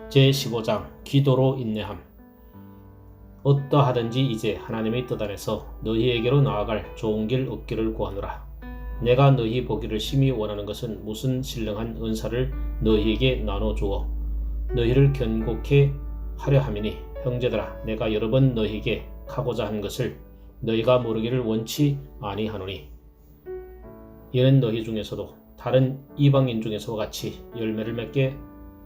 제15장 기도로 인내함. 어떠하든지 이제 하나님의 뜻 안에서 너희에게로 나아갈 좋은 길 얻기를 구하노라. 내가 너희 보기를 심히 원하는 것은 무슨 신령한 은사를 너희에게 나눠주어 너희를 견고케 하려 함이니, 형제들아, 내가 여러 번 너희에게 하고자 한 것을 너희가 모르기를 원치 아니하노니, 이는 너희 중에서도 다른 이방인 중에서와 같이 열매를 맺게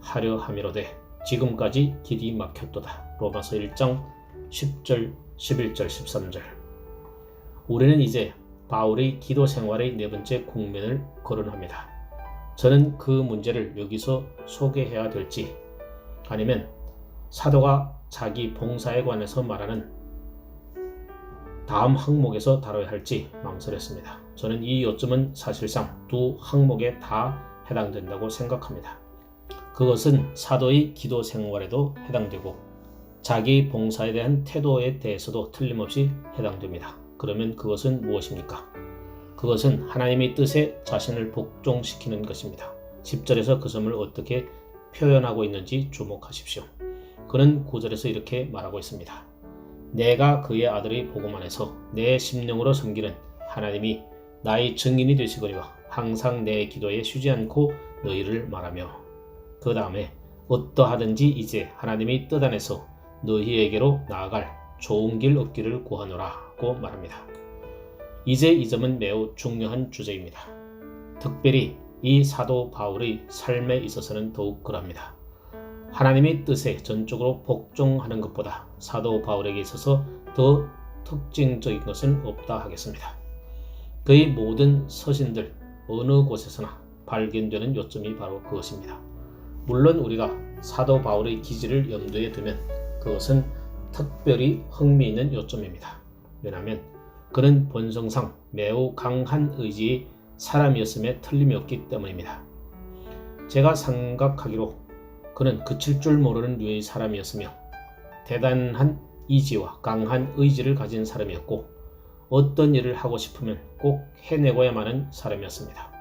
하려 함이로되 지금까지 길이 막혔도다. 로마서 1장 10절, 11절, 13절. 우리는 이제 바울의 기도 생활의 네 번째 국면을 거론합니다. 저는 그 문제를 여기서 소개해야 될지, 아니면 사도가 자기 봉사에 관해서 말하는 다음 항목에서 다뤄야 할지 망설였습니다. 저는 이 요점은 사실상 두 항목에 다 해당된다고 생각합니다. 그것은 사도의 기도 생활에도 해당되고 자기 봉사에 대한 태도에 대해서도 틀림없이 해당됩니다. 그러면 그것은 무엇입니까? 그것은 하나님의 뜻에 자신을 복종시키는 것입니다. 10절에서 그 점을 어떻게 표현하고 있는지 주목하십시오. 그는 9절에서 이렇게 말하고 있습니다. 내가 그의 아들의 복음 안에서 내 심령으로 섬기는 하나님이 나의 증인이 되시거니와 항상 내 기도에 쉬지 않고 너희를 말하며, 그 다음에 어떠하든지 이제 하나님의 뜻 안에서 너희에게로 나아갈 좋은 길 얻기를 구하노라고 말합니다. 이제 이 점은 매우 중요한 주제입니다. 특별히 이 사도 바울의 삶에 있어서는 더욱 그럽니다. 하나님의 뜻에 전적으로 복종하는 것보다 사도 바울에게 있어서 더 특징적인 것은 없다 하겠습니다. 그의 모든 서신들 어느 곳에서나 발견되는 요점이 바로 그것입니다. 물론 우리가 사도 바울의 기질을 염두에 두면 그것은 특별히 흥미있는 요점입니다. 왜냐하면 그는 본성상 매우 강한 의지의 사람이었음에 틀림이 없기 때문입니다. 제가 생각하기로 그는 그칠 줄 모르는 류의 사람이었으며 대단한 이지와 강한 의지를 가진 사람이었고 어떤 일을 하고 싶으면 꼭 해내고야만 하는 사람이었습니다.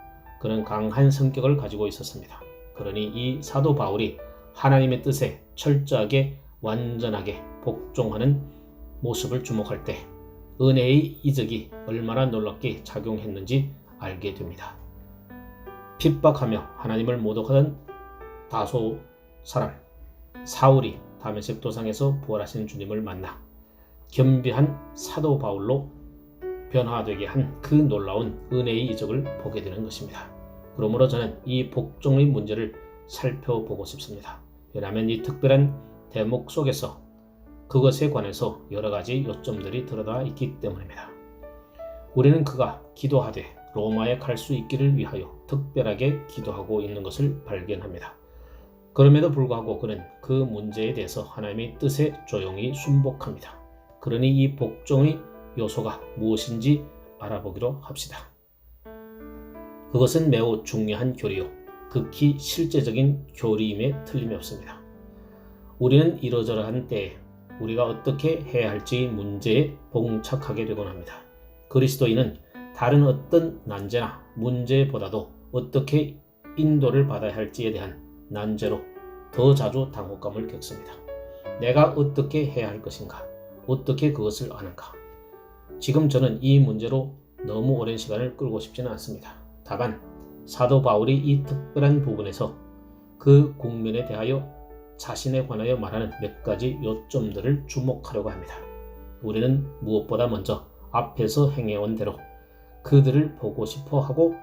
그는 강한 성격을 가지고 있었습니다. 그러니 이 사도 바울이 하나님의 뜻에 철저하게 완전하게 복종하는 모습을 주목할 때 은혜의 이적이 얼마나 놀랍게 작용했는지 알게 됩니다. 핍박하며 하나님을 모독하던 다소 사람 사울이 다메섹 도상에서 부활하신 주님을 만나 겸비한 사도 바울로 변화되게 한 그 놀라운 은혜의 이적을 보게 되는 것입니다. 그러므로 저는 이 복종의 문제를 살펴보고 싶습니다. 왜냐하면 이 특별한 대목 속에서 그것에 관해서 여러 가지 요점들이 드러나 있기 때문입니다. 우리는 그가 기도하되 로마에 갈 수 있기를 위하여 특별하게 기도하고 있는 것을 발견합니다. 그럼에도 불구하고 그는 그 문제에 대해서 하나님의 뜻에 조용히 순복합니다. 그러니 이 복종의 요소가 무엇인지 알아보기로 합시다. 그것은 매우 중요한 교리요, 극히 실제적인 교리임에 틀림이 없습니다. 우리는 이러저러한 때에 우리가 어떻게 해야 할지 문제에 봉착하게 되곤 합니다. 그리스도인은 다른 어떤 난제나 문제보다도 어떻게 인도를 받아야 할지에 대한 난제로 더 자주 당혹감을 겪습니다. 내가 어떻게 해야 할 것인가? 어떻게 그것을 아는가? 지금 저는 이 문제로 너무 오랜 시간을 끌고 싶지는 않습니다. 다만 사도 바울이 이 특별한 부분에서 그 국면에 대하여 자신에 관하여 말하는 몇 가지 요점들을 주목하려고 합니다. 우리는 무엇보다 먼저 앞에서 행해온 대로 그들을 보고 싶어 하고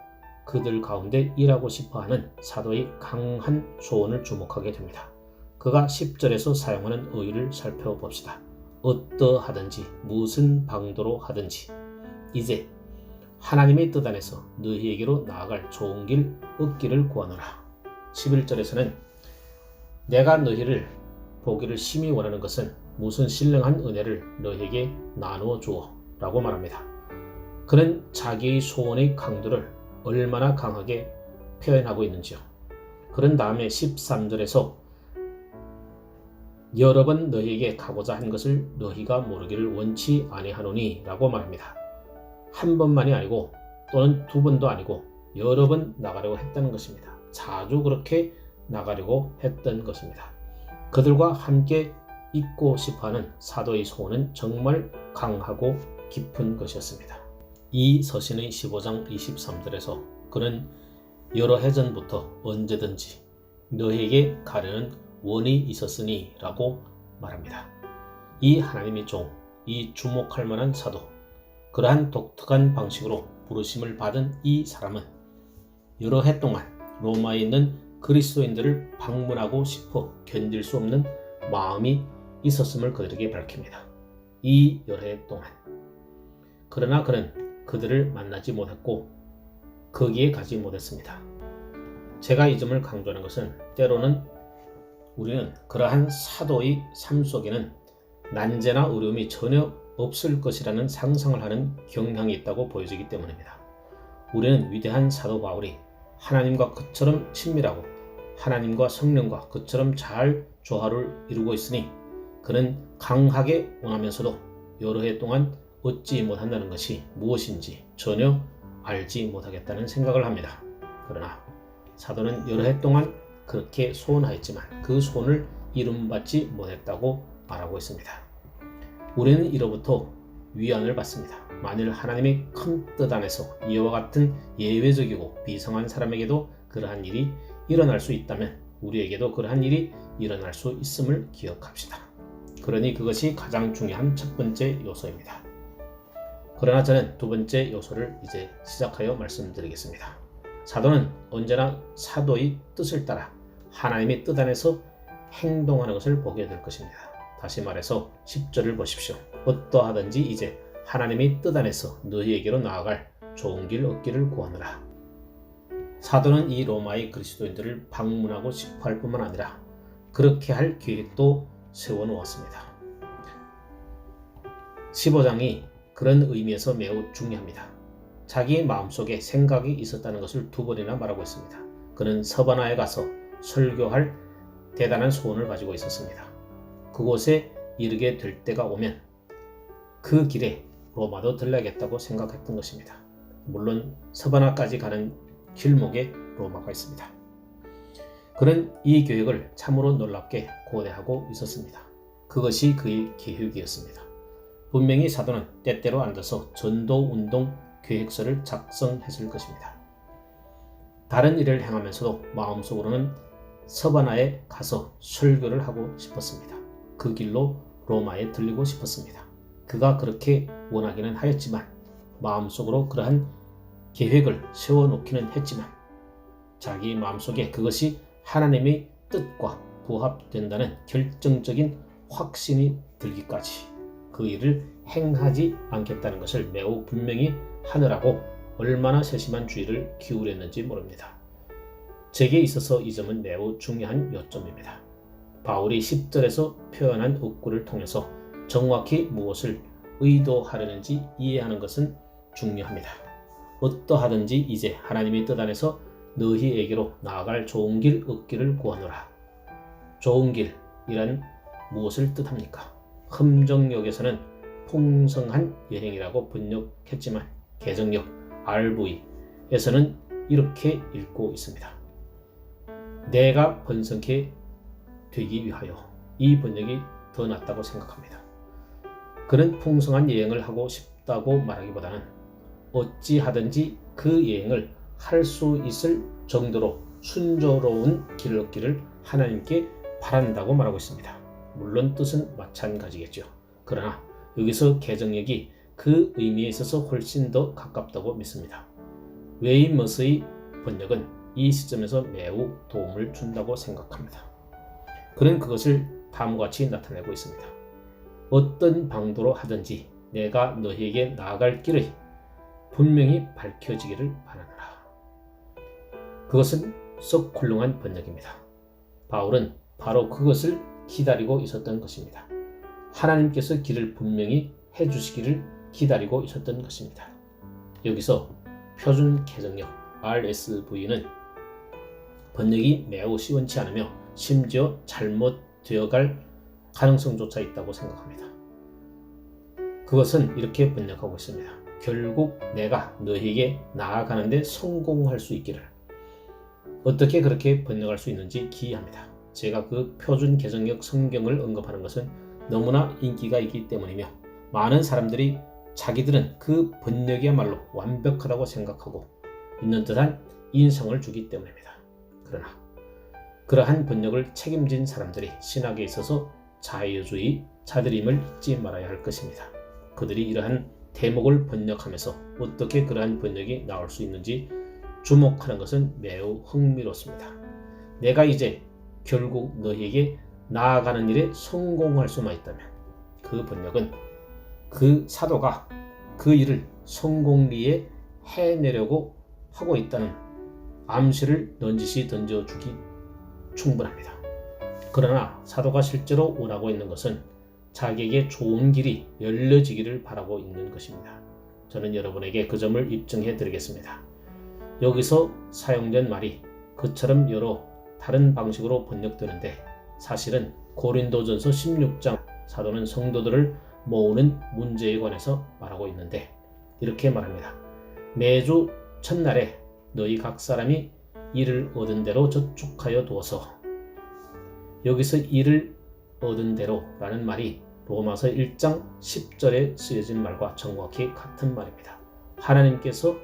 그들 가운데 일하고 싶어하는 사도의 강한 소원을 주목하게 됩니다. 그가 10절에서 사용하는 어휘를 살펴봅시다. 어떠하든지 무슨 방도로 하든지 이제 하나님의 뜻 안에서 너희에게로 나아갈 좋은 길 얻기를 구하노라. 11절에서는 내가 너희를 보기를 심히 원하는 것은 무슨 신령한 은혜를 너희에게 나누어 주어 라고 말합니다. 그는 자기의 소원의 강도를 얼마나 강하게 표현하고 있는지요. 그런 다음에 13절에서 여러 번 너희에게 가고자 한 것을 너희가 모르기를 원치 아니하노니 라고 말합니다. 한 번만이 아니고 또는 두 번도 아니고 여러 번 나가려고 했다는 것입니다. 자주 그렇게 나가려고 했던 것입니다. 그들과 함께 있고 싶어하는 사도의 소원은 정말 강하고 깊은 것이었습니다. 이 서신의 15장 23절에서 그는 여러 해 전부터 언제든지 너희에게 가려는 원이 있었으니 라고 말합니다. 이 하나님의 종, 이 주목할 만한 사도, 그러한 독특한 방식으로 부르심을 받은 이 사람은 여러 해 동안 로마에 있는 그리스도인들을 방문하고 싶어 견딜 수 없는 마음이 있었음을 그들에게 밝힙니다. 이 여러 해 동안. 그러나 그는 그들을 만나지 못했고 거기에 가지 못했습니다. 제가 이 점을 강조하는 것은 때로는 우리는 그러한 사도의 삶 속에는 난제나 어려움이 전혀 없을 것이라는 상상을 하는 경향이 있다고 보여지기 때문입니다. 우리는 위대한 사도 바울이 하나님과 그처럼 친밀하고 하나님과 성령과 그처럼 잘 조화를 이루고 있으니 그는 강하게 원하면서도 여러 해 동안 얻지 못한다는 것이 무엇인지 전혀 알지 못하겠다는 생각을 합니다. 그러나 사도는 여러 해 동안 그렇게 소원하였지만 그 소원을 이룸받지 못했다고 말하고 있습니다. 우리는 이로부터 위안을 받습니다. 만일 하나님의 큰 뜻 안에서 이와 같은 예외적이고 비상한 사람에게도 그러한 일이 일어날 수 있다면 우리에게도 그러한 일이 일어날 수 있음을 기억합시다. 그러니 그것이 가장 중요한 첫 번째 요소입니다. 그러나 저는 두 번째 요소를 이제 시작하여 말씀드리겠습니다. 사도는 언제나 사도의 뜻을 따라 하나님의 뜻 안에서 행동하는 것을 보게 될 것입니다. 다시 말해서 10절을 보십시오. 어떠하든지 이제 하나님의 뜻 안에서 너희에게로 나아갈 좋은 길 얻기를 구하노라. 사도는 이 로마의 그리스도인들을 방문하고 싶어 할 뿐만 아니라 그렇게 할 계획도 세워놓았습니다. 15장이 그런 의미에서 매우 중요합니다. 자기의 마음속에 생각이 있었다는 것을 두 번이나 말하고 있습니다. 그는 서바나에 가서 설교할 대단한 소원을 가지고 있었습니다. 그곳에 이르게 될 때가 오면 그 길에 로마도 들러야겠다고 생각했던 것입니다. 물론 서바나까지 가는 길목에 로마가 있습니다. 그는 이 계획을 참으로 놀랍게 고대하고 있었습니다. 그것이 그의 계획이었습니다. 분명히 사도는 때때로 앉아서 전도운동 계획서를 작성했을 것입니다. 다른 일을 행하면서도 마음속으로는 서바나에 가서 설교를 하고 싶었습니다. 그 길로 로마에 들리고 싶었습니다. 그가 그렇게 원하기는 하였지만 마음속으로 그러한 계획을 세워놓기는 했지만 자기 마음속에 그것이 하나님의 뜻과 부합된다는 결정적인 확신이 들기까지 그 일을 행하지 않겠다는 것을 매우 분명히 하느라고 얼마나 세심한 주의를 기울였는지 모릅니다. 제게 있어서 이 점은 매우 중요한 요점입니다. 바울이 10절에서 표현한 억구를 통해서 정확히 무엇을 의도하려는지 이해하는 것은 중요합니다. 어떠하든지 이제 하나님의 뜻 안에서 너희에게로 나아갈 좋은 길 얻기를 구하노라. 좋은 길이란 무엇을 뜻합니까? 흠정역에서는 풍성한 여행이라고 번역했지만 개정역 RV에서는 이렇게 읽고 있습니다. 내가 번성케 되기 위하여. 이 번역이 더 낫다고 생각합니다. 그는 풍성한 여행을 하고 싶다고 말하기보다는 어찌하든지 그 여행을 할 수 있을 정도로 순조로운 길을 얻기를 하나님께 바란다고 말하고 있습니다. 물론 뜻은 마찬가지겠죠. 그러나 여기서 개정역이 그 의미에 있어서 훨씬 더 가깝다고 믿습니다. 웨이머스의 번역은 이 시점에서 매우 도움을 준다고 생각합니다. 그는 그것을 다음과 같이 나타내고 있습니다. 어떤 방도로 하든지 내가 너희에게 나아갈 길의 분명히 밝혀지기를 바라노라. 그것은 썩 훌륭한 번역입니다. 바울은 바로 그것을 기다리고 있었던 것입니다. 하나님께서 길을 분명히 해주시기를 기다리고 있었던 것입니다. 여기서 표준 개정역 RSV는 번역이 매우 시원치 않으며 심지어 잘못되어갈 가능성조차 있다고 생각합니다. 그것은 이렇게 번역하고 있습니다. 결국 내가 너희에게 나아가는데 성공할 수 있기를. 어떻게 그렇게 번역할 수 있는지 기이합니다. 제가 그 표준 개정역 성경을 언급하는 것은 너무나 인기가 있기 때문이며 많은 사람들이 자기들은 그 번역이야말로 완벽하다고 생각하고 있는 듯한 인상을 주기 때문입니다. 그러나 그러한 번역을 책임진 사람들이 신학에 있어서 자유주의 자들임을 잊지 말아야 할 것입니다. 그들이 이러한 대목을 번역하면서 어떻게 그러한 번역이 나올 수 있는지 주목하는 것은 매우 흥미롭습니다. 내가 이제 결국 너희에게 나아가는 일에 성공할 수만 있다면 그 번역은 그 사도가 그 일을 성공리에 해내려고 하고 있다는 암시를 넌지시 던져주기 충분합니다. 그러나 사도가 실제로 원하고 있는 것은 자기에게 좋은 길이 열려지기를 바라고 있는 것입니다. 저는 여러분에게 그 점을 입증해 드리겠습니다. 여기서 사용된 말이 그처럼 여러 다른 방식으로 번역되는데 사실은 고린도전서 16장 사도는 성도들을 모으는 문제에 관해서 말하고 있는데 이렇게 말합니다. 매주 첫날에 너희 각 사람이 이를 얻은 대로 저축하여 두어서 여기서 이를 얻은 대로 라는 말이 로마서 1장 10절에 쓰여진 말과 정확히 같은 말입니다. 하나님께서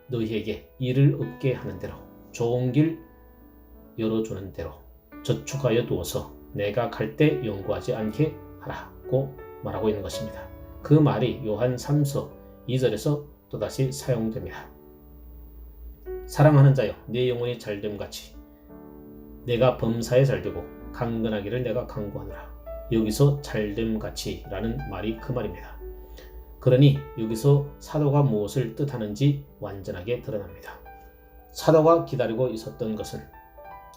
너희에게 이를 얻게 하는 대로 좋은 길 열어주는 대로 저축하여 두어서 내가 갈 때 연구하지 않게 하라고 말하고 있는 것입니다. 그 말이 요한 3서 2절에서 또다시 사용됩니다. 사랑하는 자여 내 영혼이 잘됨같이 내가 범사에 잘되고 강건하기를 내가 강구하노라. 여기서 잘됨같이 라는 말이 그 말입니다. 그러니 여기서 사도가 무엇을 뜻하는지 완전하게 드러납니다. 사도가 기다리고 있었던 것은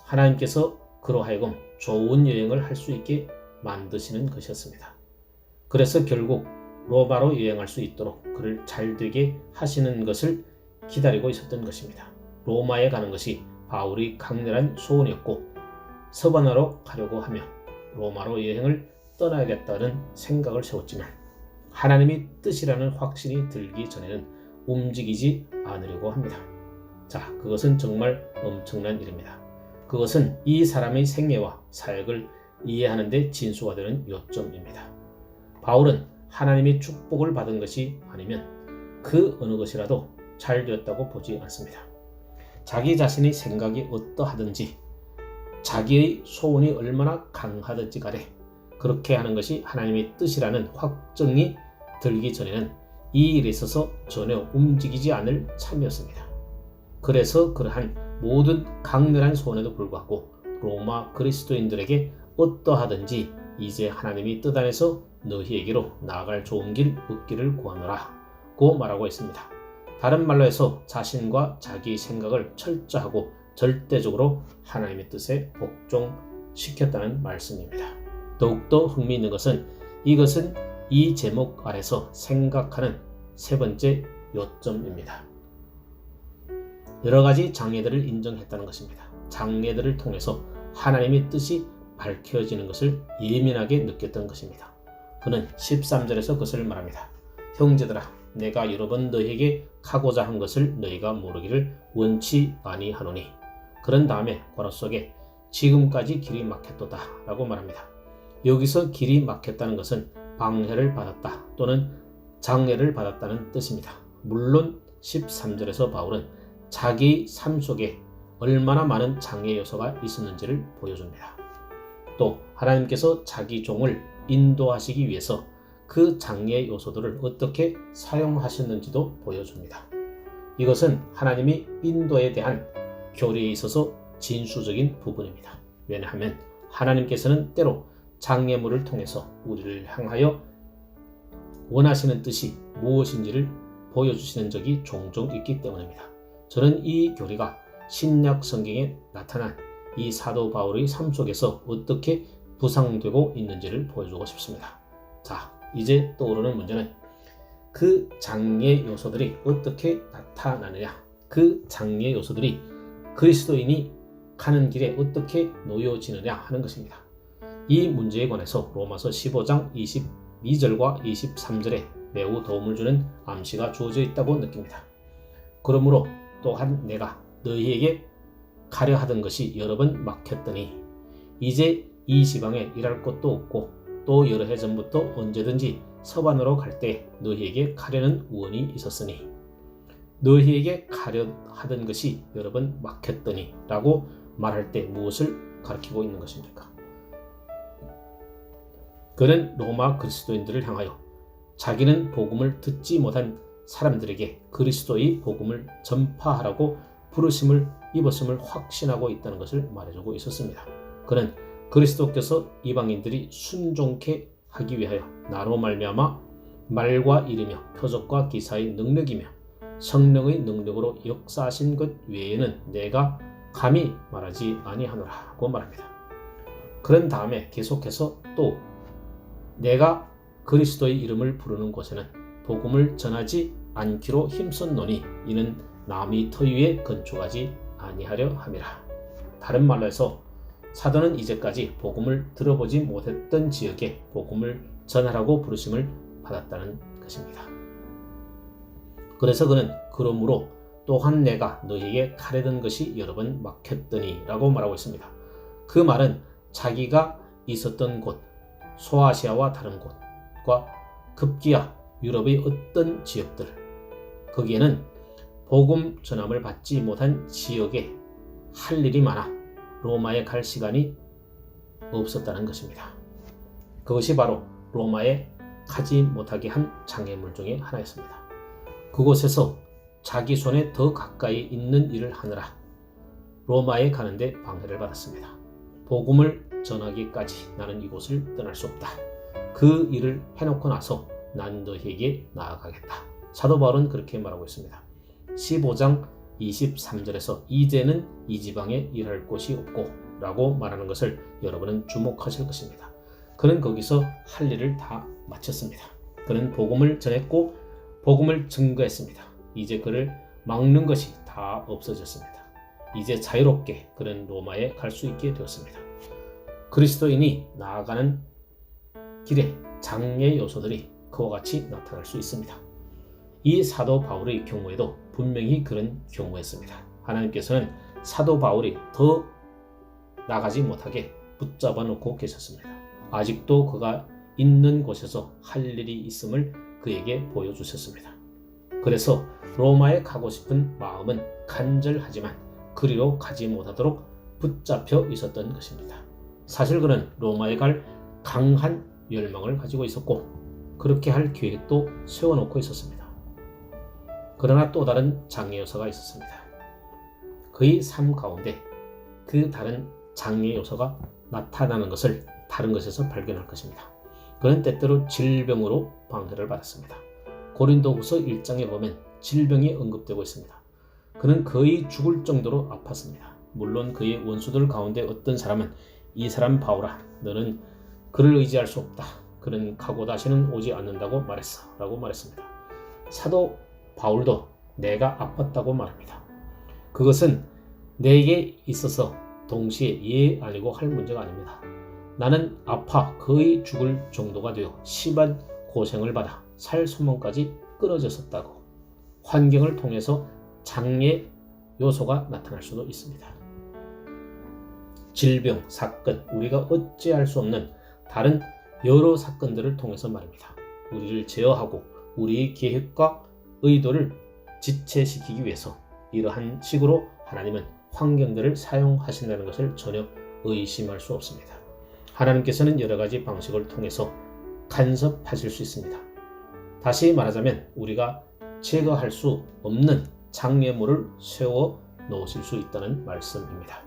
하나님께서 그로 하여금 좋은 여행을 할 수 있게 만드시는 것이었습니다. 그래서 결국 로마로 여행할 수 있도록 그를 잘되게 하시는 것을 기다리고 있었던 것입니다. 로마에 가는 것이 바울의 강렬한 소원이었고 서바나로 가려고 하며 로마로 여행을 떠나야겠다는 생각을 세웠지만 하나님이 뜻이라는 확신이 들기 전에는 움직이지 않으려고 합니다. 자, 그것은 정말 엄청난 일입니다. 그것은 이 사람의 생애와 사역을 이해하는 데 진수가 되는 요점입니다. 바울은 하나님의 축복을 받은 것이 아니면 그 어느 것이라도 잘 되었다고 보지 않습니다. 자기 자신의 생각이 어떠하든지 자기의 소원이 얼마나 강하든지 간에 그렇게 하는 것이 하나님의 뜻이라는 확정이 들기 전에는 이 일에 있어서 전혀 움직이지 않을 참이었습니다. 그래서 그러한 모든 강렬한 소원에도 불구하고 로마 그리스도인들에게 어떠하든지 이제 하나님이 뜻 안에서 너희에게로 나아갈 좋은 길 얻기를 구하노라 고 말하고 있습니다. 다른 말로 해서 자신과 자기 생각을 철저하고 절대적으로 하나님의 뜻에 복종시켰다는 말씀입니다. 더욱더 흥미있는 것은 이것은 이 제목 아래서 생각하는 세 번째 요점입니다. 여러 가지 장애들을 인정했다는 것입니다. 장애들을 통해서 하나님의 뜻이 밝혀지는 것을 예민하게 느꼈던 것입니다. 그는 13절에서 그것을 말합니다. 형제들아 내가 여러 번 너희에게 하고자 한 것을 너희가 모르기를 원치 아니하노니 그런 다음에 괄호 속에 지금까지 길이 막혔도다 라고 말합니다. 여기서 길이 막혔다는 것은 방해를 받았다 또는 장애를 받았다는 뜻입니다. 물론 13절에서 바울은 자기 삶 속에 얼마나 많은 장애 요소가 있었는지를 보여줍니다. 또 하나님께서 자기 종을 인도하시기 위해서 그 장애 요소들을 어떻게 사용하셨는지도 보여줍니다. 이것은 하나님이 인도에 대한 교리에 있어서 진수적인 부분입니다. 왜냐하면 하나님께서는 때로 장애물을 통해서 우리를 향하여 원하시는 뜻이 무엇인지를 보여주시는 적이 종종 있기 때문입니다. 저는 이 교리가 신약 성경에 나타난 이 사도 바울의 삶 속에서 어떻게 부상되고 있는지를 보여주고 싶습니다. 자, 이제 떠오르는 문제는 그 장애 요소들이 어떻게 나타나느냐, 그 장애 요소들이 그리스도인이 가는 길에 어떻게 놓여지느냐 하는 것입니다. 이 문제에 관해서 로마서 15장 22절과 23절에 매우 도움을 주는 암시가 주어져 있다고 느낍니다. 그러므로 또한 내가 너희에게 가려 하던 것이 여러 번 막혔더니 이제 이 지방에 일할 곳도 없고 또 여러 해 전부터 언제든지 서반으로 갈 때 너희에게 가려는 우원이 있었으니 너희에게 가려 하던 것이 여러 번 막혔더니 라고 말할 때 무엇을 가리키고 있는 것입니까? 그는 로마 그리스도인들을 향하여 자기는 복음을 듣지 못한 사람들에게 그리스도의 복음을 전파하라고 부르심을 입었음을 확신하고 있다는 것을 말해주고 있었습니다. 그는 그리스도께서 이방인들이 순종케 하기 위하여 나로 말미암아 말과 이르며 표적과 기사의 능력이며 성령의 능력으로 역사하신 것 외에는 내가 감히 말하지 아니하노라고 말합니다. 그런 다음에 계속해서 또 내가 그리스도의 이름을 부르는 곳에는 복음을 전하지 않기로 힘썼노니 이는 남이 터 위에 건축하지 아니하려 함이라. 다른 말로 해서 사도는 이제까지 복음을 들어보지 못했던 지역에 복음을 전하라고 부르심을 받았다는 것입니다. 그래서 그는 그러므로 또한 내가 너희에게 가려던 것이 여러 번 막혔더니 라고 말하고 있습니다. 그 말은 자기가 있었던 곳 소아시아와 다른 곳과 급기야 유럽의 어떤 지역들 거기에는 복음 전함을 받지 못한 지역에 할 일이 많아 로마에 갈 시간이 없었다는 것입니다. 그것이 바로 로마에 가지 못하게 한 장애물 중에 하나였습니다. 그곳에서 자기 손에 더 가까이 있는 일을 하느라 로마에 가는데 방해를 받았습니다. 복음을 전하기까지 나는 이곳을 떠날 수 없다. 그 일을 해놓고 나서 난 너희에게 나아가겠다. 사도 바울은 그렇게 말하고 있습니다. 15장 23절에서 이제는 이 지방에 일할 곳이 없고 라고 말하는 것을 여러분은 주목하실 것입니다. 그는 거기서 할 일을 다 마쳤습니다. 그는 복음을 전했고 복음을 증거했습니다. 이제 그를 막는 것이 다 없어졌습니다. 이제 자유롭게 그는 로마에 갈 수 있게 되었습니다. 그리스도인이 나아가는 길에 장애 요소들이 그와 같이 나타날 수 있습니다. 이 사도 바울의 경우에도 분명히 그런 경우였습니다. 하나님께서는 사도 바울이 더 나가지 못하게 붙잡아 놓고 계셨습니다. 아직도 그가 있는 곳에서 할 일이 있음을 그에게 보여주셨습니다. 그래서 로마에 가고 싶은 마음은 간절하지만 그리로 가지 못하도록 붙잡혀 있었던 것입니다. 사실 그는 로마에 갈 강한 열망을 가지고 있었고 그렇게 할 계획도 세워놓고 있었습니다. 그러나 또 다른 장애 요소가 있었습니다. 그의 삶 가운데 그 다른 장애 요소가 나타나는 것을 다른 것에서 발견할 것입니다. 그는 때때로 질병으로 방해를 받았습니다. 고린도후서 1장에 보면 질병이 언급되고 있습니다. 그는 거의 죽을 정도로 아팠습니다. 물론 그의 원수들 가운데 어떤 사람은 이 사람 바울아 너는 그를 의지할 수 없다. 그는 가고 다시는 오지 않는다고 말했어 라고 말했습니다. 사도 바울도 내가 아팠다고 말합니다. 그것은 내게 있어서 동시에 예 아니고 할 문제가 아닙니다. 나는 아파 거의 죽을 정도가 되어 심한 고생을 받아 살 소문까지 끊어졌었다고. 환경을 통해서 장애 요소가 나타날 수도 있습니다. 질병, 사건, 우리가 어찌할 수 없는 다른 여러 사건들을 통해서 말입니다. 우리를 제어하고 우리의 계획과 의도를 지체시키기 위해서 이러한 식으로 하나님은 환경들을 사용하신다는 것을 전혀 의심할 수 없습니다. 하나님께서는 여러 가지 방식을 통해서 간섭하실 수 있습니다. 다시 말하자면 우리가 제거할 수 없는 장애물을 세워 놓으실 수 있다는 말씀입니다.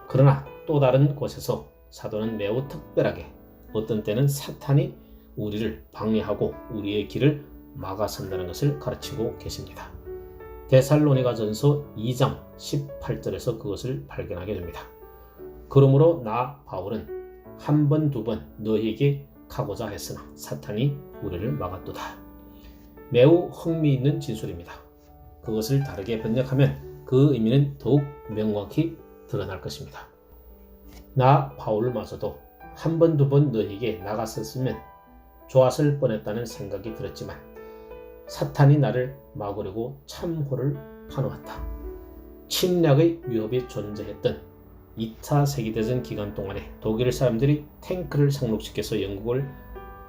그러나 또 다른 곳에서 사도는 매우 특별하게 어떤 때는 사탄이 우리를 방해하고 우리의 길을 막아선다는 것을 가르치고 계십니다. 데살로니가전서 2장 18절에서 그것을 발견하게 됩니다. 그러므로 나 바울은 한 번, 두 번 너희에게 가고자 했으나 사탄이 우리를 막았도다. 매우 흥미있는 진술입니다. 그것을 다르게 번역하면 그 의미는 더욱 명확히 드러날 것입니다. 나 바울마저도 한 번, 두 번 너희에게 나갔었으면 좋았을 뻔했다는 생각이 들었지만 사탄이 나를 막으려고 참호를 파놓았다. 침략의 위협이 존재했던 2차 세계대전 기간 동안에 독일 사람들이 탱크를 상륙시켜서 영국을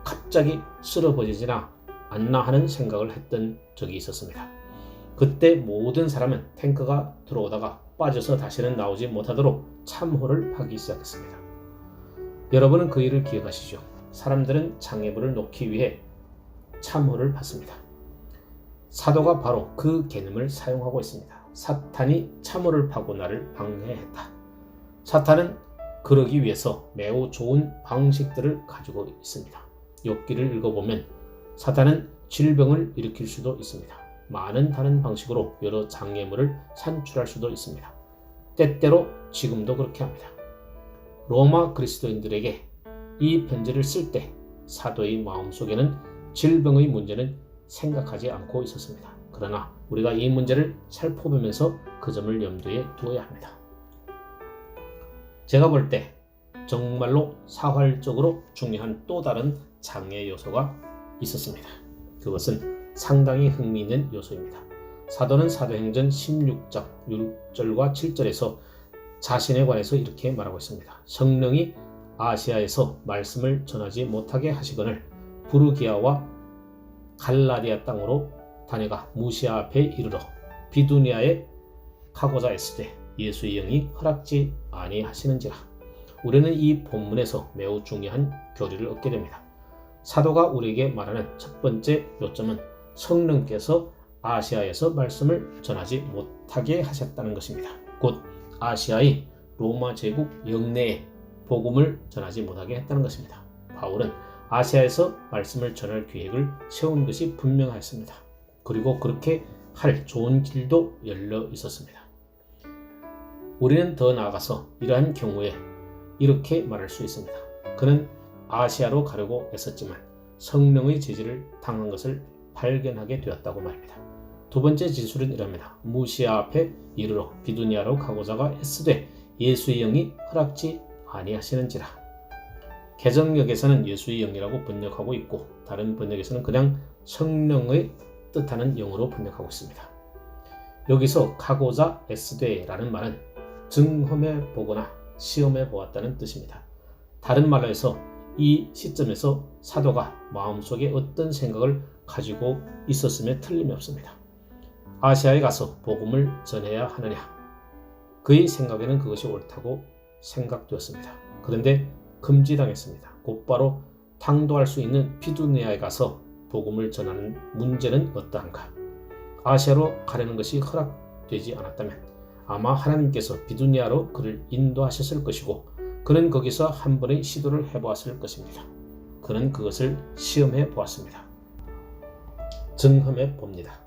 갑자기 쓸어버리지나 않나 하는 생각을 했던 적이 있었습니다. 그때 모든 사람은 탱크가 들어오다가 빠져서 다시는 나오지 못하도록 참호를 하기 시작했습니다. 여러분은 그 일을 기억하시죠? 사람들은 장애물을 놓기 위해 참호를 받습니다. 사도가 바로 그 개념을 사용하고 있습니다. 사탄이 참호를 파고 나를 방해했다. 사탄은 그러기 위해서 매우 좋은 방식들을 가지고 있습니다. 욥기를 읽어보면 사탄은 질병을 일으킬 수도 있습니다. 많은 다른 방식으로 여러 장애물을 산출할 수도 있습니다. 때때로 지금도 그렇게 합니다. 로마 그리스도인들에게 이 편지를 쓸 때 사도의 마음속에는 질병의 문제는 생각하지 않고 있었습니다. 그러나 우리가 이 문제를 살펴보면서 그 점을 염두에 두어야 합니다. 제가 볼 때 정말로 사활적으로 중요한 또 다른 장애 요소가 있었습니다. 그것은 상당히 흥미있는 요소입니다. 사도는 사도행전 16장 6절과 7절에서 자신에 관해서 이렇게 말하고 있습니다. 성령이 아시아에서 말씀을 전하지 못하게 하시거늘 부르기아와 갈라디아 땅으로 다녀가 무시아 앞에 이르러 비두니아에 가고자 했으되 예수의 영이 허락지 아니하시는지라. 우리는 이 본문에서 매우 중요한 교리를 얻게 됩니다. 사도가 우리에게 말하는 첫 번째 요점은 성령께서 아시아에서 말씀을 전하지 못하게 하셨다는 것입니다. 곧 아시아의 로마 제국 영내에 복음을 전하지 못하게 했다는 것입니다. 바울은 아시아에서 말씀을 전할 계획을 세운 것이 분명하였습니다. 그리고 그렇게 할 좋은 길도 열려 있었습니다. 우리는 더 나아가서 이러한 경우에 이렇게 말할 수 있습니다. 그는 아시아로 가려고 애썼지만 성령의 제지를 당한 것을 발견하게 되었다고 말합니다. 두 번째 진술은 이랍니다. 무시아 앞에 이르러 비두니아로 가고자가 애쓰되 예수의 영이 허락지 아니하시는지라. 개정역에서는 예수의 영이라고 번역하고 있고 다른 번역에서는 그냥 성령의 뜻하는 영으로 번역하고 있습니다. 여기서 가고자 애쓰되라는 말은 증험해 보거나 시험해 보았다는 뜻입니다. 다른 말로 해서 이 시점에서 사도가 마음속에 어떤 생각을 가지고 있었음에 틀림이 없습니다. 아시아에 가서 복음을 전해야 하느냐. 그의 생각에는 그것이 옳다고 생각되었습니다. 그런데 금지당했습니다. 곧바로 당도할 수 있는 비두니아에 가서 복음을 전하는 문제는 어떠한가? 아시아로 가려는 것이 허락되지 않았다면 아마 하나님께서 비두니아로 그를 인도하셨을 것이고 그는 거기서 한 번의 시도를 해보았을 것입니다. 그는 그것을 시험해 보았습니다. 증험해 봅니다.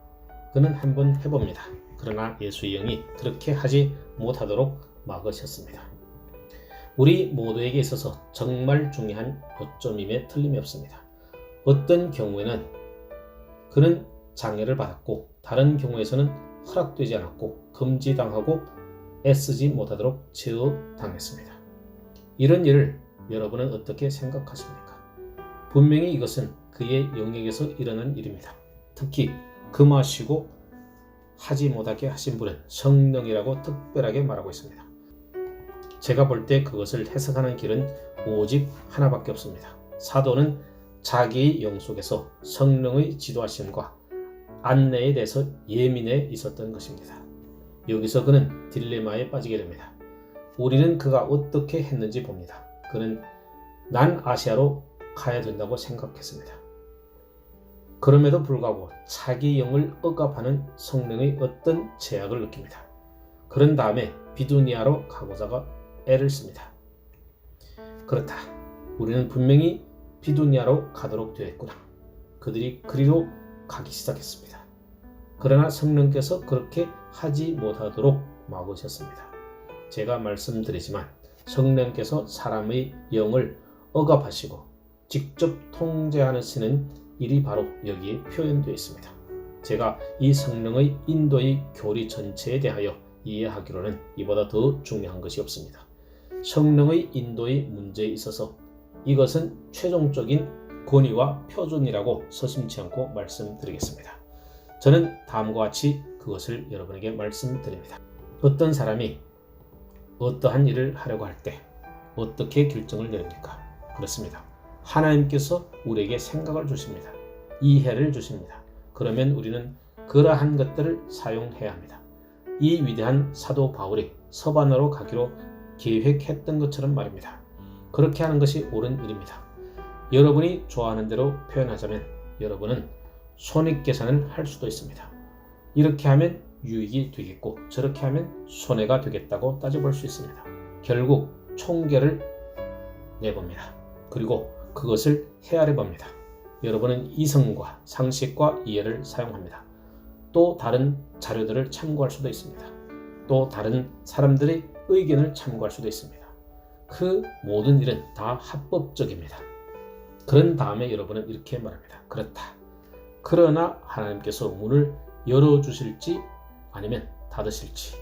그는 한번 해봅니다. 그러나 예수의 영이 그렇게 하지 못하도록 막으셨습니다. 우리 모두에게 있어서 정말 중요한 요점임에 틀림이 없습니다. 어떤 경우에는 그는 장애를 받았고 다른 경우에서는 허락되지 않았고 금지당하고 애쓰지 못하도록 제어당했습니다. 이런 일을 여러분은 어떻게 생각하십니까? 분명히 이것은 그의 영역에서 일어난 일입니다. 특히 금하시고 하지 못하게 하신 분은 성령이라고 특별하게 말하고 있습니다. 제가 볼 때 그것을 해석하는 길은 오직 하나밖에 없습니다. 사도는 자기의 영 속에서 성령의 지도하심과 안내에 대해서 예민해 있었던 것입니다. 여기서 그는 딜레마에 빠지게 됩니다. 우리는 그가 어떻게 했는지 봅니다. 그는 난 아시아로 가야 된다고 생각했습니다. 그럼에도 불구하고 자기 영을 억압하는 성령의 어떤 제약을 느낍니다. 그런 다음에 비두니아로 가고자가 애를 씁니다. 그렇다. 우리는 분명히 비두니아로 가도록 되었구나. 그들이 그리로 가기 시작했습니다. 그러나 성령께서 그렇게 하지 못하도록 막으셨습니다. 제가 말씀드리지만 성령께서 사람의 영을 억압하시고 직접 통제하시는 일이 바로 여기에 표현되어 있습니다. 제가 이 성령의 인도의 교리 전체에 대하여 이해하기로는 이보다 더 중요한 것이 없습니다. 성령의 인도의 문제에 있어서 이것은 최종적인 권위와 표준이라고 서슴지 않고 말씀드리겠습니다. 저는 다음과 같이 그것을 여러분에게 말씀드립니다. 어떤 사람이 어떠한 일을 하려고 할 때 어떻게 결정을 내립니까? 그렇습니다. 하나님께서 우리에게 생각을 주십니다. 이해를 주십니다. 그러면 우리는 그러한 것들을 사용해야 합니다. 이 위대한 사도 바울이 서반으로 가기로 계획했던 것처럼 말입니다. 그렇게 하는 것이 옳은 일입니다. 여러분이 좋아하는 대로 표현하자면 여러분은 손익계산을 할 수도 있습니다. 이렇게 하면 유익이 되겠고 저렇게 하면 손해가 되겠다고 따져볼 수 있습니다. 결국 총계를 내봅니다. 그리고 그것을 헤아려 봅니다. 여러분은 이성과 상식과 이해를 사용합니다. 또 다른 자료들을 참고할 수도 있습니다. 또 다른 사람들의 의견을 참고할 수도 있습니다. 그 모든 일은 다 합법적입니다. 그런 다음에 여러분은 이렇게 말합니다. 그렇다. 그러나 하나님께서 문을 열어주실지 아니면 닫으실지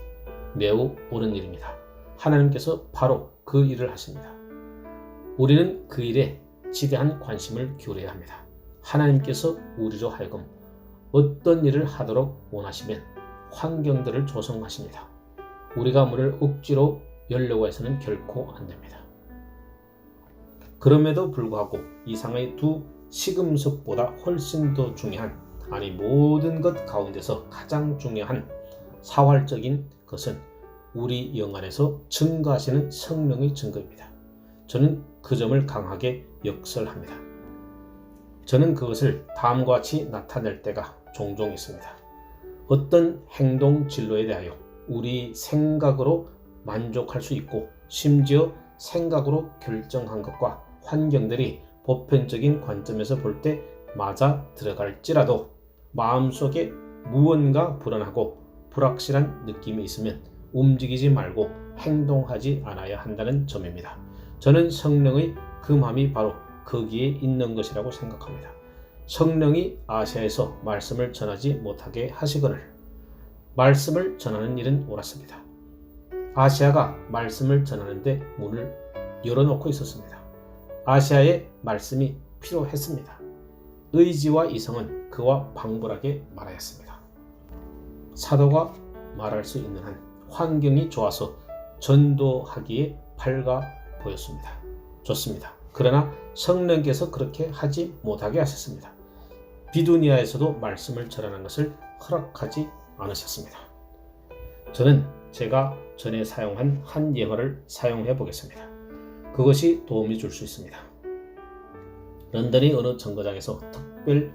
매우 옳은 일입니다. 하나님께서 바로 그 일을 하십니다. 우리는 그 일에 지대한 관심을 기울여야 합니다. 하나님께서 우리로 하여금 어떤 일을 하도록 원하시면 환경들을 조성하십니다. 우리가 문을 억지로 열려고 해서는 결코 안 됩니다. 그럼에도 불구하고 이상의 두 시금석보다 훨씬 더 중요한, 아니 모든 것 가운데서 가장 중요한 사활적인 것은 우리 영 안에서 증거하시는 성령의 증거입니다. 저는 그 점을 강하게 역설합니다. 저는 그것을 다음과 같이 나타낼 때가 종종 있습니다. 어떤 행동 진로에 대하여 우리 생각으로 만족할 수 있고 심지어 생각으로 결정한 것과 환경들이 보편적인 관점에서 볼 때 맞아 들어갈지라도 마음속에 무언가 불안하고 불확실한 느낌이 있으면 움직이지 말고 행동하지 않아야 한다는 점입니다. 저는 성령의 그 마음이 바로 거기에 있는 것이라고 생각합니다. 성령이 아시아에서 말씀을 전하지 못하게 하시거늘 말씀을 전하는 일은 옳았습니다. 아시아가 말씀을 전하는데 문을 열어놓고 있었습니다. 아시아의 말씀이 필요했습니다. 의지와 이성은 그와 방불하게 말하였습니다. 사도가 말할 수 있는 한 환경이 좋아서 전도하기에 밝아 보였습니다. 좋습니다. 그러나 성령께서 그렇게 하지 못하게 하셨습니다. 비두니아에서도 말씀을 전하는 것을 허락하지 않으셨습니다. 저는 제가 전에 사용한 한 예화를 사용해 보겠습니다. 그것이 도움이 줄 수 있습니다. 런던의 어느 정거장에서 특별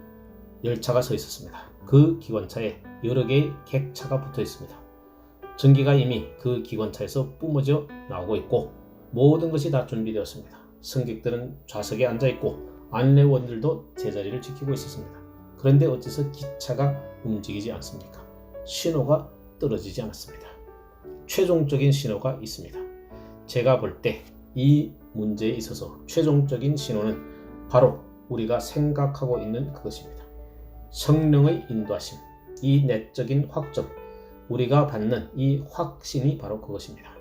열차가 서 있었습니다. 그 기관차에 여러 개의 객차가 붙어 있습니다. 전기가 이미 그 기관차에서 뿜어져 나오고 있고 모든 것이 다 준비되었습니다. 승객들은 좌석에 앉아 있고 안내원들도 제자리를 지키고 있었습니다. 그런데 어째서 기차가 움직이지 않습니까? 신호가 떨어지지 않았습니다. 최종적인 신호가 있습니다. 제가 볼 때 이 문제에 있어서 최종적인 신호는 바로 우리가 생각하고 있는 그것입니다. 성령의 인도하심, 이 내적인 확정, 우리가 받는 이 확신이 바로 그것입니다.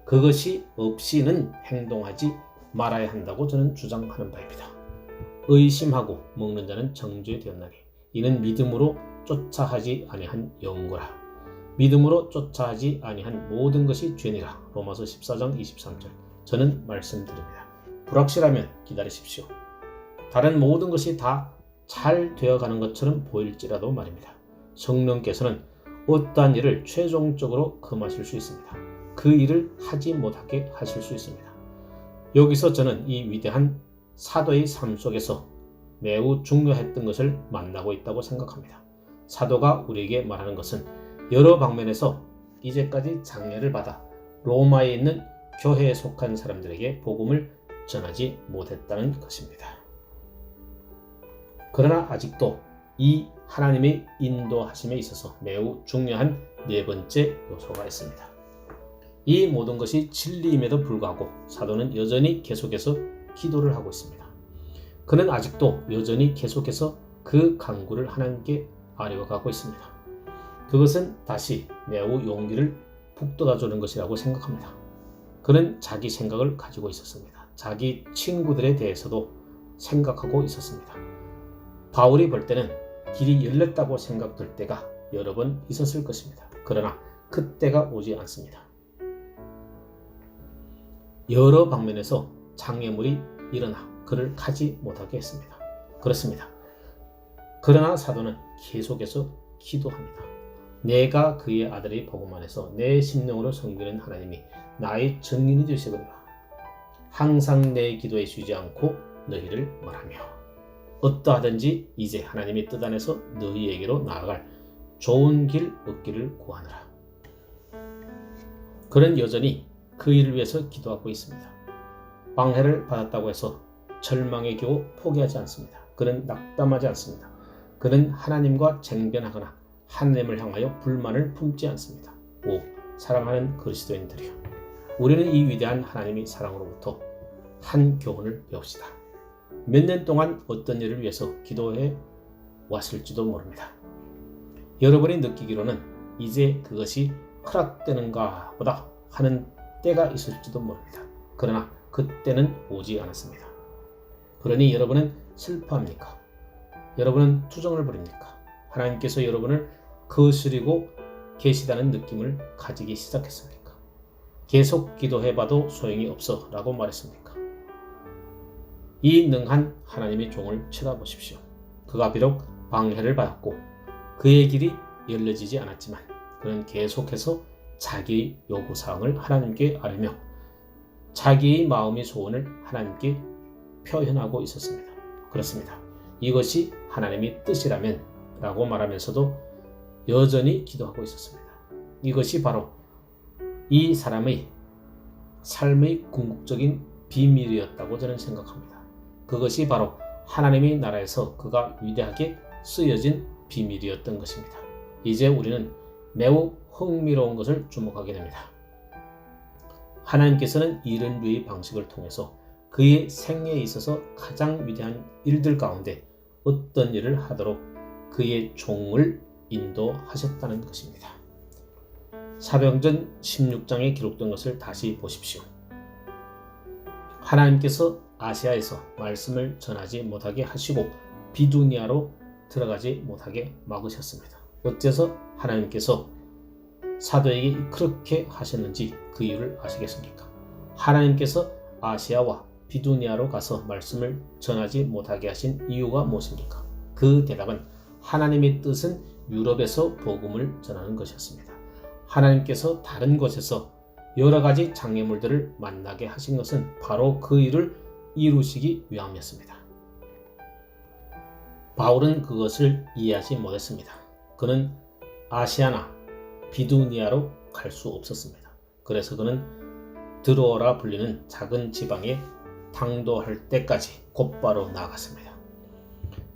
그것이 없이는 행동하지 말아야 한다고 저는 주장하는 바입니다. 의심하고 먹는 자는 정죄 되었나니 이는 믿음으로 쫓아하지 아니한 영거라. 믿음으로 쫓아하지 아니한 모든 것이 죄니라. 로마서 14장 23절. 저는 말씀드립니다. 불확실하면 기다리십시오. 다른 모든 것이 다 잘 되어가는 것처럼 보일지라도 말입니다. 성령께서는 어떠한 일을 최종적으로 금하실 수 있습니다. 그 일을 하지 못하게 하실 수 있습니다. 여기서 저는 이 위대한 사도의 삶 속에서 매우 중요했던 것을 만나고 있다고 생각합니다. 사도가 우리에게 말하는 것은 여러 방면에서 이제까지 장례를 받아 로마에 있는 교회에 속한 사람들에게 복음을 전하지 못했다는 것입니다. 그러나 아직도 이 하나님의 인도하심에 있어서 매우 중요한 네 번째 요소가 있습니다. 이 모든 것이 진리임에도 불구하고 사도는 여전히 계속해서 기도를 하고 있습니다. 그는 아직도 여전히 계속해서 그 간구를 하나님께 아뢰어가고 있습니다. 그것은 다시 매우 용기를 북돋아주는 것이라고 생각합니다. 그는 자기 생각을 가지고 있었습니다. 자기 친구들에 대해서도 생각하고 있었습니다. 바울이 볼 때는 길이 열렸다고 생각될 때가 여러 번 있었을 것입니다. 그러나 그때가 오지 않습니다. 여러 방면에서 장애물이 일어나 그를 가지 못하게 했습니다. 그렇습니다. 그러나 사도는 계속해서 기도합니다. 내가 그의 아들의 복음 안에서 내 심령으로 섬기는 하나님이 나의 증인이 되시거니와 항상 내 기도에 쉬지 않고 너희를 말하며 어떠하든지 이제 하나님의 뜻 안에서 너희에게로 나아갈 좋은 길 얻기를 구하노라. 그는 여전히 그 일을 위해서 기도하고 있습니다. 방해를 받았다고 해서 절망에 겨우 포기하지 않습니다. 그는 낙담하지 않습니다. 그는 하나님과 쟁변하거나 하나님을 향하여 불만을 품지 않습니다. 오, 사랑하는 그리스도인들이여, 우리는 이 위대한 하나님의 사랑으로부터 한 교훈을 배웁시다. 몇 년 동안 어떤 일을 위해서 기도해 왔을지도 모릅니다. 여러분이 느끼기로는 이제 그것이 허락되는가 보다 하는 때가 있을지도 모릅니다. 그러나 그때는 오지 않았습니다. 그러니 여러분은 슬퍼합니까? 여러분은 투정을 부립니까? 하나님께서 여러분을 거스리고 계시다는 느낌을 가지기 시작했습니까? 계속 기도해봐도 소용이 없어 라고 말했습니까? 이 능한 하나님의 종을 쳐다보십시오. 그가 비록 방해를 받았고 그의 길이 열려지지 않았지만 그는 계속해서 자기의 요구사항을 하나님께 아뢰며 자기의 마음의 소원을 하나님께 표현하고 있었습니다. 그렇습니다. 이것이 하나님의 뜻이라면 라고 말하면서도 여전히 기도하고 있었습니다. 이것이 바로 이 사람의 삶의 궁극적인 비밀이었다고 저는 생각합니다. 그것이 바로 하나님의 나라에서 그가 위대하게 쓰여진 비밀이었던 것입니다. 이제 우리는 매우 흥미로운 것을 주목하게 됩니다. 하나님께서는 이런 류의 방식을 통해서 그의 생애에 있어서 가장 위대한 일들 가운데 어떤 일을 하도록 그의 종을 인도하셨다는 것입니다. 사도행전 16장에 기록된 것을 다시 보십시오. 하나님께서 아시아에서 말씀을 전하지 못하게 하시고 비두니아로 들어가지 못하게 막으셨습니다. 어째서 하나님께서 사도에게 그렇게 하셨는지 그 이유를 아시겠습니까? 하나님께서 아시아와 비두니아로 가서 말씀을 전하지 못하게 하신 이유가 무엇입니까? 그 대답은 하나님의 뜻은 유럽에서 복음을 전하는 것이었습니다. 하나님께서 다른 곳에서 여러 가지 장애물들을 만나게 하신 것은 바로 그 일을 이루시기 위함이었습니다. 바울은 그것을 이해하지 못했습니다. 그는 아시아나 비두니아로 갈 수 없었습니다. 그래서 그는 드로아라 불리는 작은 지방에 당도할 때까지 곧바로 나아갔습니다.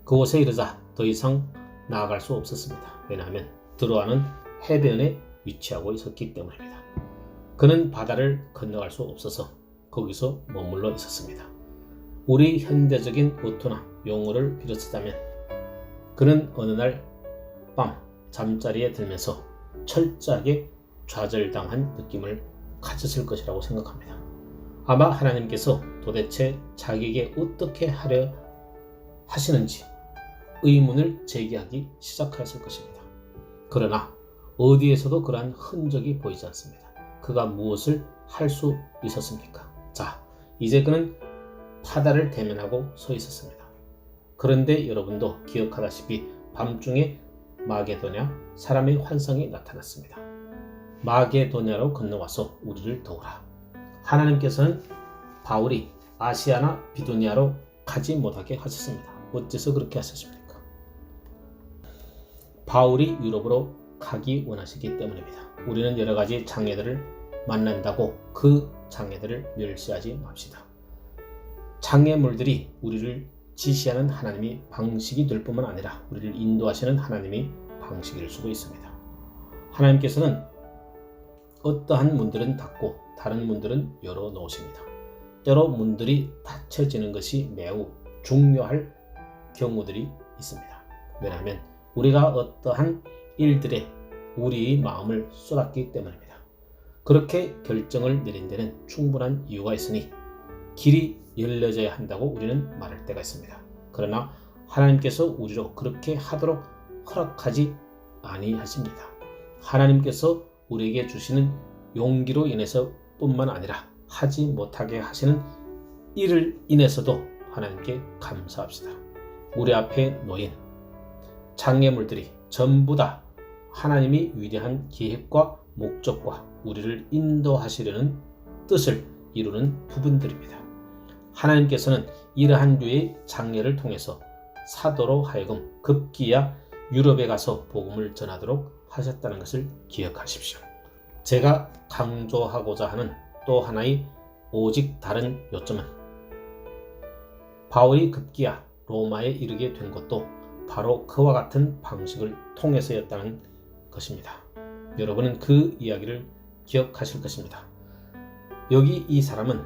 그곳에 이르자 더 이상 나아갈 수 없었습니다. 왜냐하면 드로아는 해변에 위치하고 있었기 때문입니다. 그는 바다를 건너갈 수 없어서 거기서 머물러 있었습니다. 우리 현대적인 어투나 용어를 빌어쓰자면 그는 어느 날 밤 잠자리에 들면서 철저하게 좌절당한 느낌을 가졌을 것이라고 생각합니다. 아마 하나님께서 도대체 자기에게 어떻게 하려 하시는지 의문을 제기하기 시작하였을 것입니다. 그러나 어디에서도 그러한 흔적이 보이지 않습니다. 그가 무엇을 할 수 있었습니까? 자, 이제 그는 바다를 대면하고 서 있었습니다. 그런데 여러분도 기억하다시피 밤중에 마게도냐 사람의 환상이 나타났습니다. 마게도냐로 건너와서 우리를 도우라. 하나님께서는 바울이 아시아나 비두니아로 가지 못하게 하셨습니다. 어째서 그렇게 하셨습니까? 바울이 유럽으로 가기 원하시기 때문입니다. 우리는 여러 가지 장애들을 만난다고 그 장애들을 멸시하지 맙시다. 장애물들이 우리를 지시하는 하나님의 방식이 될 뿐만 아니라 우리를 인도하시는 하나님의 방식일 수도 있습니다. 하나님께서는 어떠한 문들은 닫고 다른 문들은 열어 놓으십니다. 때로 문들이 닫혀지는 것이 매우 중요할 경우들이 있습니다. 왜냐하면 우리가 어떠한 일들에 우리의 마음을 쏟았기 때문입니다. 그렇게 결정을 내린 데는 충분한 이유가 있으니 길이 열려져야 한다고 우리는 말할 때가 있습니다. 그러나 하나님께서 우리로 그렇게 하도록 허락하지 아니하십니다. 하나님께서 우리에게 주시는 용기로 인해서 뿐만 아니라 하지 못하게 하시는 이를 인해서도 하나님께 감사합시다. 우리 앞에 놓인 장애물들이 전부 다 하나님이 위대한 계획과 목적과 우리를 인도하시려는 뜻을 이루는 부분들입니다. 하나님께서는 이러한 류의 장례를 통해서 사도로 하여금 급기야 유럽에 가서 복음을 전하도록 하셨다는 것을 기억하십시오. 제가 강조하고자 하는 또 하나의 오직 다른 요점은 바울이 급기야 로마에 이르게 된 것도 바로 그와 같은 방식을 통해서였다는 것입니다. 여러분은 그 이야기를 기억하실 것입니다. 여기 이 사람은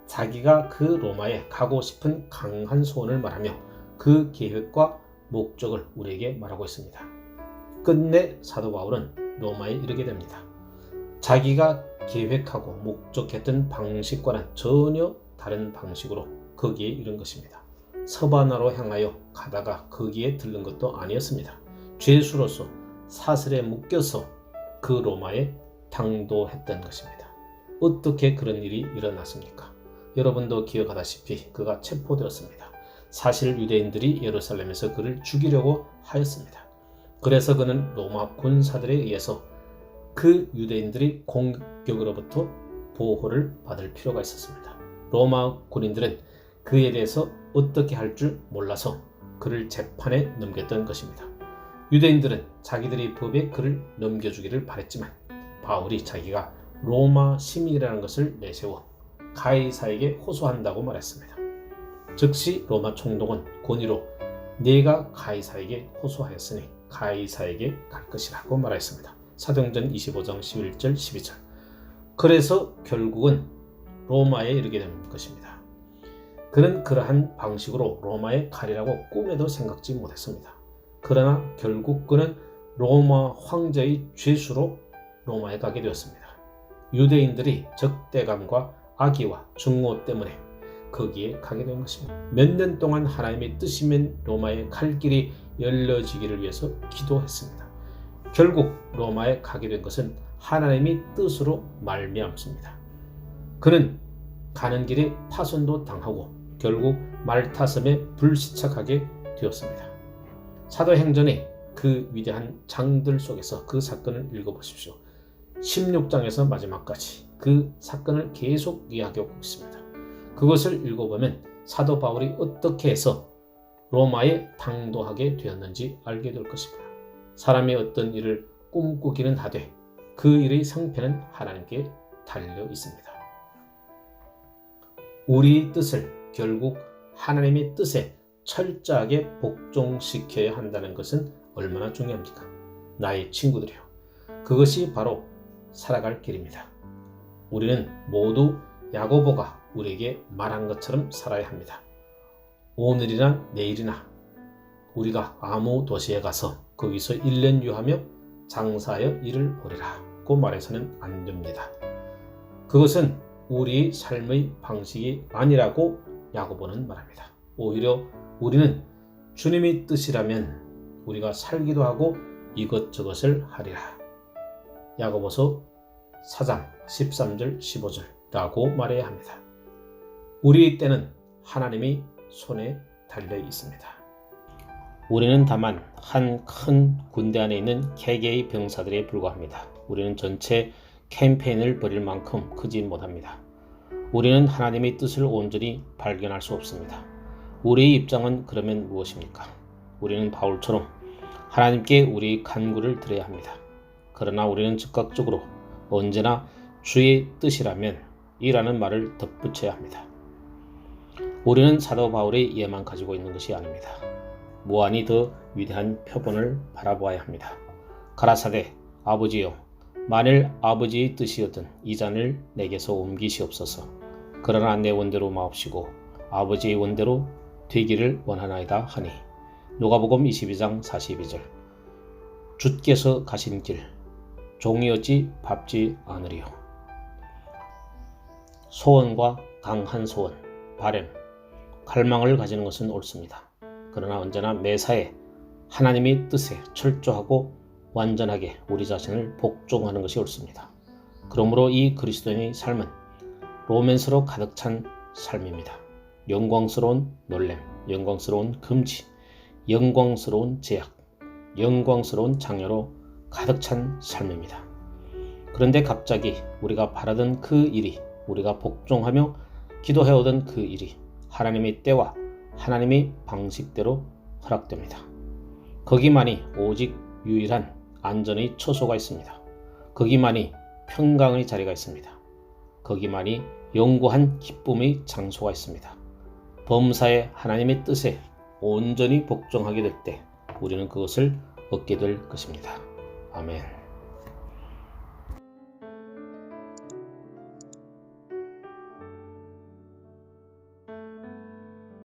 자기가 그 로마에 가고 싶은 강한 소원을 말하며 그 계획과 목적을 우리에게 말하고 있습니다. 끝내 사도 바울은 로마에 이르게 됩니다. 자기가 계획하고 목적했던 방식과는 전혀 다른 방식으로 거기에 이른 것입니다. 서바나로 향하여 가다가 거기에 들른 것도 아니었습니다. 죄수로서 사슬에 묶여서 그 로마에 당도했던 것입니다. 어떻게 그런 일이 일어났습니까? 여러분도 기억하다시피 그가 체포되었습니다. 사실 유대인들이 예루살렘에서 그를 죽이려고 하였습니다. 그래서 그는 로마 군사들에 의해서 그 유대인들이 공격으로부터 보호를 받을 필요가 있었습니다. 로마 군인들은 그에 대해서 어떻게 할 줄 몰라서 그를 재판에 넘겼던 것입니다. 유대인들은 자기들의 법에 그를 넘겨주기를 바랬지만 바울이 자기가 로마 시민이라는 것을 내세워 가이사에게 호소한다고 말했습니다. 즉시 로마 총독은 권위로 내가 가이사에게 호소하였으니 가이사에게 갈 것이라고 말했습니다. 사도행전 25장 11절 12절. 그래서 결국은 로마에 이르게 된 것입니다. 그는 그러한 방식으로 로마에 가리라고 꿈에도 생각지 못했습니다. 그러나 결국 그는 로마 황제의 죄수로 로마에 가게 되었습니다. 유대인들이 적대감과 악의와 증오 때문에 거기에 가게 된 것입니다. 몇 년 동안 하나님의 뜻이면 로마에 갈 길이 열려지기를 위해서 기도했습니다. 결국 로마에 가게 된 것은 하나님의 뜻으로 말미암습니다. 그는 가는 길에 파손도 당하고 결국 말타섬에 불시착하게 되었습니다. 사도행전의 그 위대한 장들 속에서 그 사건을 읽어보십시오. 16장에서 마지막까지 그 사건을 계속 이야기하고 있습니다. 그것을 읽어보면 사도 바울이 어떻게 해서 로마에 당도하게 되었는지 알게 될 것입니다. 사람이 어떤 일을 꿈꾸기는 하되 그 일의 성패는 하나님께 달려 있습니다. 우리의 뜻을 결국 하나님의 뜻에 철저하게 복종시켜야 한다는 것은 얼마나 중요합니까? 나의 친구들이요. 그것이 바로 살아갈 길입니다. 우리는 모두 야고보가 우리에게 말한 것처럼 살아야 합니다. 오늘이나 내일이나 우리가 아무 도시에 가서 거기서 1년 유하며 장사하여 일을 벌이라고 말해서는 안 됩니다. 그것은 우리의 삶의 방식이 아니라고 야고보는 말합니다. 오히려 우리는 주님의 뜻이라면 우리가 살기도 하고 이것저것을 하리라. 야고보서 4장 13절 15절라고 말해야 합니다. 우리의 때는 하나님의 손에 달려 있습니다. 우리는 다만 한 큰 군대 안에 있는 개개의 병사들에 불과합니다. 우리는 전체 캠페인을 벌일 만큼 크지 못합니다. 우리는 하나님의 뜻을 온전히 발견할 수 없습니다. 우리의 입장은 그러면 무엇입니까? 우리는 바울처럼 하나님께 우리의 간구를 드려야 합니다. 그러나 우리는 즉각적으로 언제나 주의 뜻이라면 이라는 말을 덧붙여야 합니다. 우리는 사도 바울의 예만 가지고 있는 것이 아닙니다. 무한히 더 위대한 표본을 바라보아야 합니다. 가라사대 아버지여 만일 아버지의 뜻이었던 이 잔을 내게서 옮기시옵소서. 그러나 내 원대로 마옵시고 아버지의 원대로 되기를 원하나이다 하니. 누가복음 22장 42절. 주께서 가신 길 종이 어찌 밟지 않으리요. 소원과 강한 소원, 바람, 갈망을 가지는 것은 옳습니다. 그러나 언제나 매사에 하나님의 뜻에 철저하고 완전하게 우리 자신을 복종하는 것이 옳습니다. 그러므로 이 그리스도인의 삶은 로맨스로 가득 찬 삶입니다. 영광스러운 놀램, 영광스러운 금지, 영광스러운 제약, 영광스러운 장려로 가득 찬 삶입니다. 그런데 갑자기 우리가 바라던 그 일이, 우리가 복종하며 기도해오던 그 일이 하나님의 때와 하나님의 방식대로 허락됩니다. 거기만이 오직 유일한 안전의 처소가 있습니다. 거기만이 평강의 자리가 있습니다. 거기만이 영구한 기쁨의 장소가 있습니다. 범사의 하나님의 뜻에 온전히 복종하게 될 때 우리는 그것을 얻게 될 것입니다. 아멘.